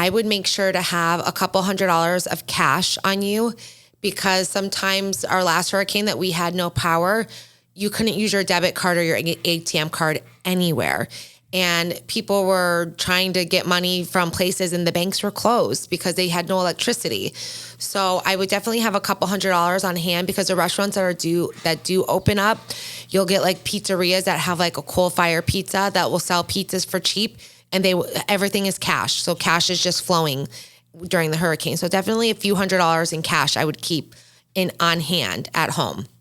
I would make sure to have a couple $100 of cash on you, because sometimes our last hurricane that we had no power, you couldn't use your debit card or your ATM card anywhere. And people were trying to get money from places and the banks were closed because they had no electricity. So I would definitely have a couple $100 on hand, because the restaurants that do open up, you'll get like pizzerias that have like a coal fire pizza that will sell pizzas for cheap, and everything is cash. So cash is just flowing during the hurricane. So definitely a few $100s in cash I would keep on hand at home.